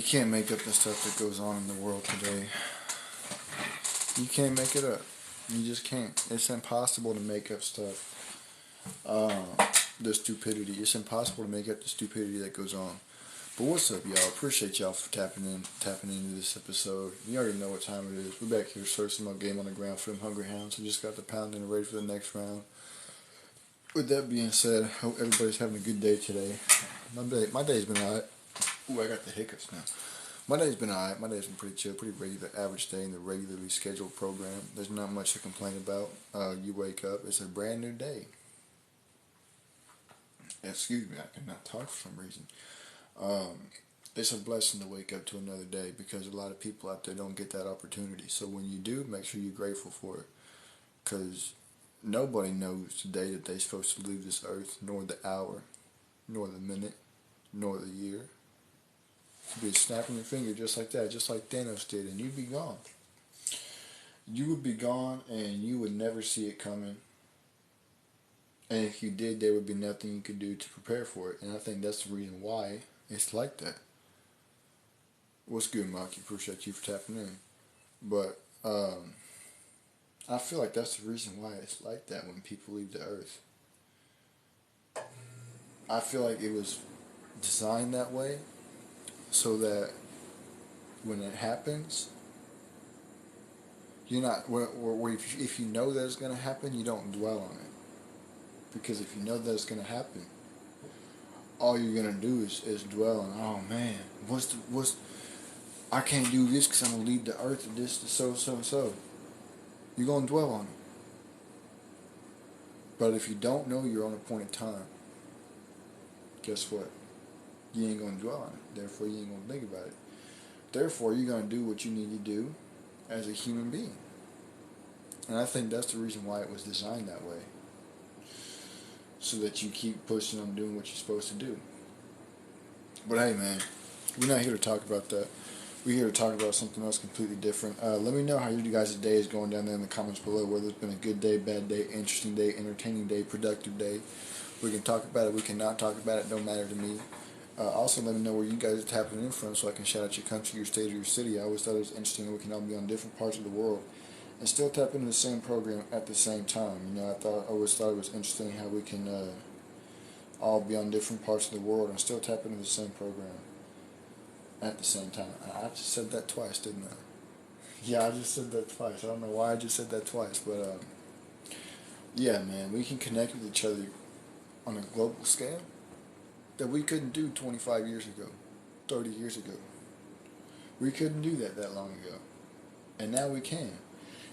You can't make up the stuff that goes on in the world today. You can't make it up. You just can't. It's impossible to make up stuff. The stupidity. It's impossible to make up the stupidity that goes on. But what's up, y'all? Appreciate y'all for tapping into this episode. You already know what time it is. We're back here searching my game on the ground for them hungry hounds. We just got the pounding and ready for the next round. With that being said, I hope everybody's having a good day today. My day's been alright. Ooh, I got the hiccups now. My day's been alright. My day's been pretty chill, pretty regular, average day in the regularly scheduled program. There's not much to complain about. You wake up, it's a brand new day. Excuse me, I cannot talk for some reason. It's a blessing to wake up to another day because a lot of people out there don't get that opportunity. So when you do, make sure you're grateful for it. Because nobody knows the day that they're supposed to leave this earth, nor the hour, nor the minute, nor the year. You'd be snapping your finger just like that, just like Thanos did, and you'd be gone. You would be gone, and you would never see it coming. And if you did, there would be nothing you could do to prepare for it. And I think that's the reason why it's like that. What's good, Maki? Appreciate you for tapping in. But I feel like that's the reason why it's like that when people leave the earth. I feel like it was designed that way so that when it happens, you're not, if you know that it's going to happen, you don't dwell on it. Because if you know that it's going to happen, all you're going to do is dwell on, oh man, I can't do this because I'm going to leave the earth to this, to so. You're going to dwell on it. But if you don't know you're on a point of time, guess what? You ain't going to dwell on it. Therefore, you ain't going to think about it. Therefore, you're going to do what you need to do as a human being. And I think that's the reason why it was designed that way. So that you keep pushing on doing what you're supposed to do. But hey, man, we're not here to talk about that. We're here to talk about something else completely different. Let me know how you guys' day is going down there in the comments below, whether it's been a good day, bad day, interesting day, entertaining day, productive day. We can talk about it, we cannot talk about it, don't matter to me. Also, let me know where you guys are tapping in from so I can shout out your country, your state, or your city. I always thought it was interesting that we can all be on different parts of the world and still tap into the same program at the same time. You know, I always thought it was interesting how we can all be on different parts of the world and still tap into the same program at the same time. I just said that twice, didn't I? Yeah, I just said that twice. I don't know why I just said that twice, but yeah, man, we can connect with each other on a global scale that we couldn't do 25 years ago, 30 years ago. We couldn't do that long ago. And now we can.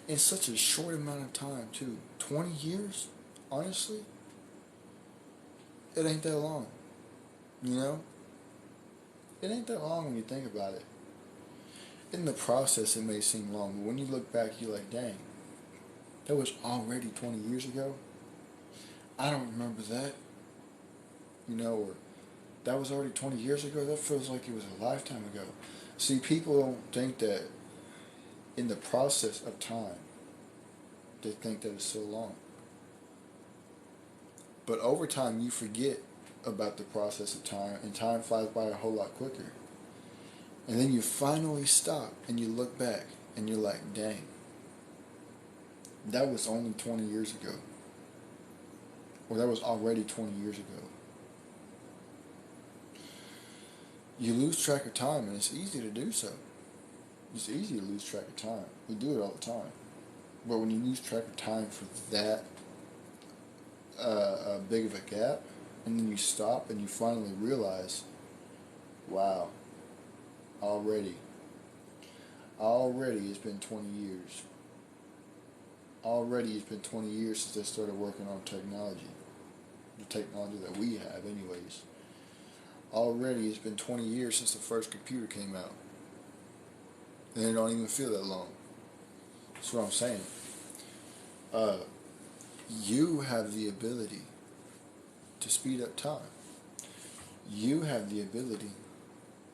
In such a short amount of time, too. 20 years? Honestly? It ain't that long. You know? It ain't that long when you think about it. In the process, it may seem long, but when you look back, you're like, dang, that was already 20 years ago? I don't remember that. You know, or that was already 20 years ago? That feels like it was a lifetime ago. See, people don't think that in the process of time, they think that it's so long. But over time, you forget about the process of time, and time flies by a whole lot quicker. And then you finally stop, and you look back, and you're like, dang, that was only 20 years ago. Or that was already 20 years ago. You lose track of time, and it's easy to do so. It's easy to lose track of time. We do it all the time. But when you lose track of time for that big of a gap, and then you stop and you finally realize, wow, already it's been 20 years. Already it's been 20 years since I started working on technology. The technology that we have anyways. Already it's been 20 years since the first computer came out. And it don't even feel that long. That's what I'm saying. You have the ability to speed up time. You have the ability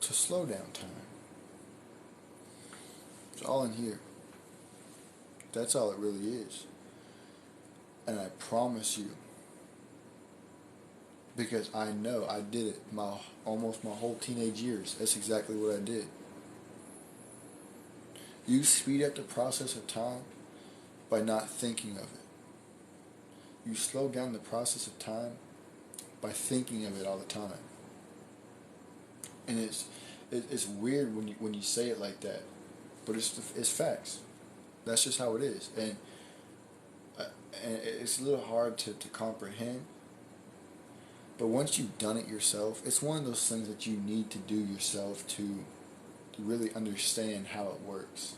to slow down time. It's all in here. That's all it really is. And I promise you, because I know I did it almost my whole teenage years. That's exactly what I did. You speed up the process of time by not thinking of it. You slow down the process of time by thinking of it all the time. And it's weird when you say it like that, but it's facts. That's just how it is, uh, and it's a little hard to comprehend. But once you've done it yourself, it's one of those things that you need to do yourself to really understand how it works.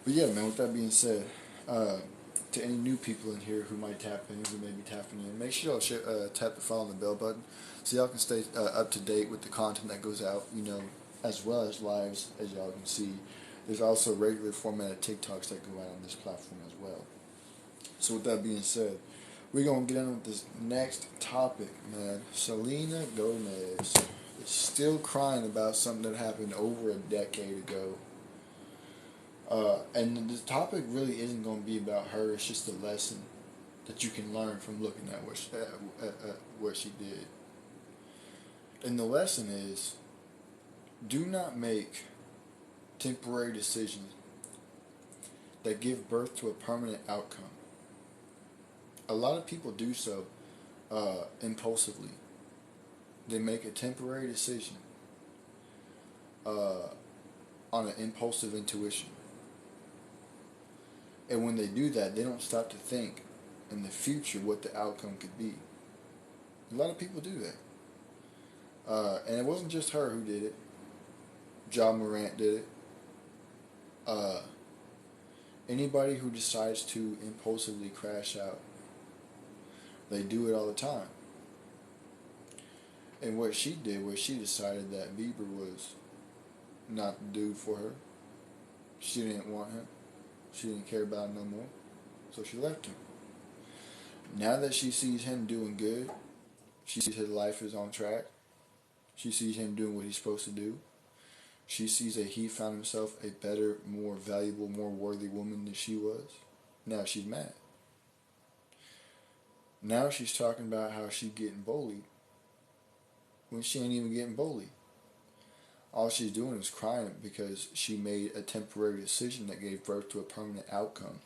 But yeah, man. With that being said, uh, to any new people in here who might tap in, who may be tapping in, make sure y'all tap the follow and the bell button so y'all can stay up to date with the content that goes out. As well as lives, as y'all can see. There's also regular formatted TikToks that go out on this platform as well. So with that being said, we're gonna get on with this next topic, man. Selena Gomez is still crying about something that happened over a decade ago. And the topic really isn't going to be about her. It's just a lesson that you can learn from looking at what she did. And the lesson is, do not make temporary decisions that give birth to a permanent outcome. A lot of people do so impulsively. They make a temporary decision on an impulsive intuition. And when they do that, they don't stop to think in the future what the outcome could be. A lot of people do that. And it wasn't just her who did it. John Morant did it. Anybody who decides to impulsively crash out, they do it all the time. And what she did was she decided that Bieber was not the dude for her. She didn't want him. She didn't care about him no more. So she left him. Now that she sees him doing good, she sees his life is on track. She sees him doing what he's supposed to do. She sees that he found himself a better, more valuable, more worthy woman than she was. Now she's mad. Now she's talking about how she's getting bullied when she ain't even getting bullied. All she's doing is crying because she made a temporary decision that gave birth to a permanent outcome.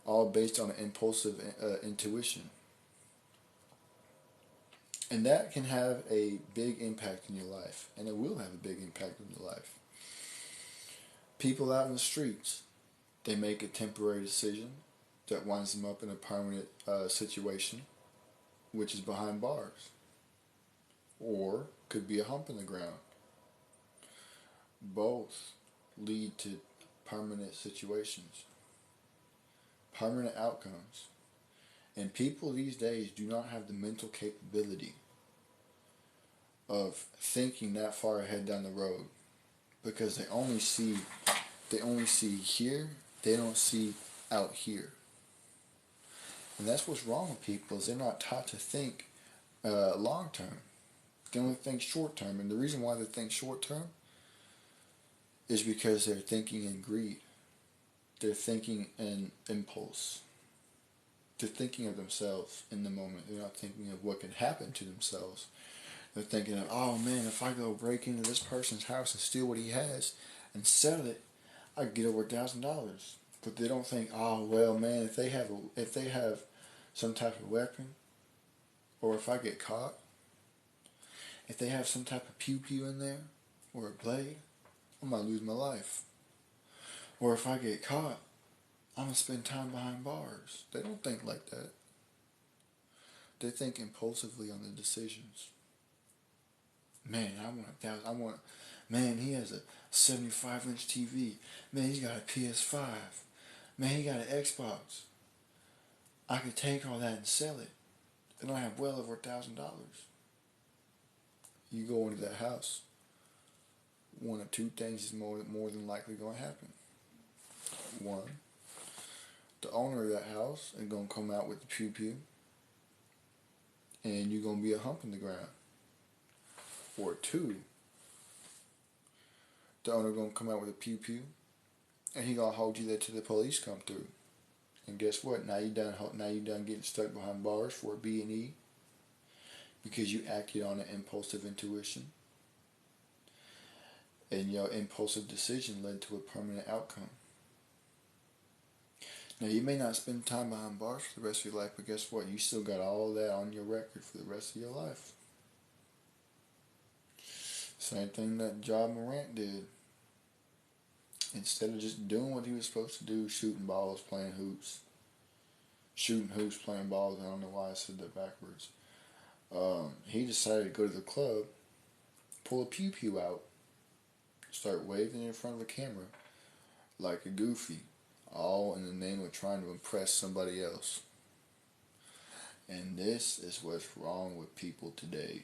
All based on an impulsive intuition. And that can have a big impact in your life. And it will have a big impact in your life. People out in the streets, they make a temporary decision that winds them up in a permanent situation, which is behind bars. Or could be a hump in the ground. Both lead to permanent situations, permanent outcomes. And people these days do not have the mental capability of thinking that far ahead down the road, because they only see here, they don't see out here. And that's what's wrong with people, is they're not taught to think long term. They only think short term. And the reason why they think short term is because they're thinking in greed. They're thinking in impulse. They're thinking of themselves in the moment. They're not thinking of what can happen to themselves. They're thinking of, oh man, if I go break into this person's house and steal what he has and sell it, I could get over $1,000. But they don't think, oh well, man, if they have some type of weapon, or if I get caught, if they have some type of pew pew in there, or a blade, I might lose my life. Or if I get caught, I'm going to spend time behind bars. They don't think like that. They think impulsively on the decisions. Man, man, he has a 75-inch TV. Man, he's got a PS5. Man, he got an Xbox. I could take all that and sell it. And I have well over $1,000. You go into that house, one of two things is more than likely going to happen. One, the owner of that house is going to come out with the pew pew, and you're going to be a hump in the ground. Or two, the owner going to come out with a pew pew, and he going to hold you there till the police come through. And guess what? Now you done getting stuck behind bars for a B&E, because you acted on an impulsive intuition, and your impulsive decision led to a permanent outcome. Now, you may not spend time behind bars for the rest of your life, but guess what? You still got all that on your record for the rest of your life. Same thing that John Morant did. Instead of just doing what he was supposed to do, shooting balls, playing hoops. Shooting hoops, playing balls, I don't know why I said that backwards. He decided to go to the club, pull a pew-pew out, start waving in front of a camera like a goofy, all in the name of trying to impress somebody else. And this is what's wrong with people today.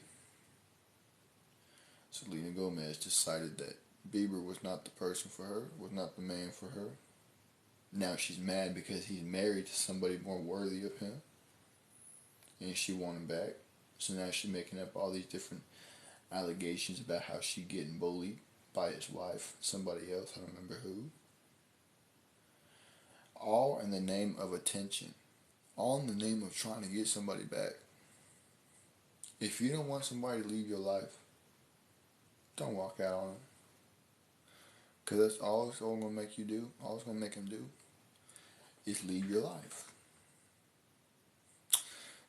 Selena Gomez decided that Bieber was not the person for her, was not the man for her. Now she's mad because he's married to somebody more worthy of him, and she want him back. So now she's making up all these different allegations about how she getting bullied by his wife, somebody else, I don't remember who. All in the name of attention. All in the name of trying to get somebody back. If you don't want somebody to leave your life, don't walk out on them. Because that's all it's going to make you do, all it's going to make him do, is leave your life.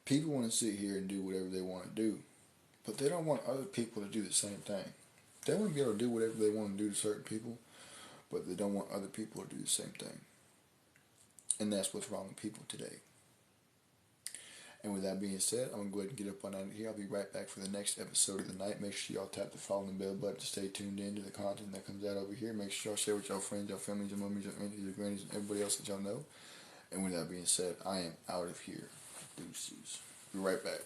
People want to sit here and do whatever they want to do, but they don't want other people to do the same thing. They want to be able to do whatever they want to do to certain people, but they don't want other people to do the same thing. And that's what's wrong with people today. And with that being said, I'm going to go ahead and get up on out of here. I'll be right back for the next episode of the night. Make sure y'all tap the follow and bell button to stay tuned in to the content that comes out over here. Make sure y'all share with y'all friends, y'all families, your mummies, your aunties, your grannies, and everybody else that y'all know. And with that being said, I am out of here. Deuces. Be right back.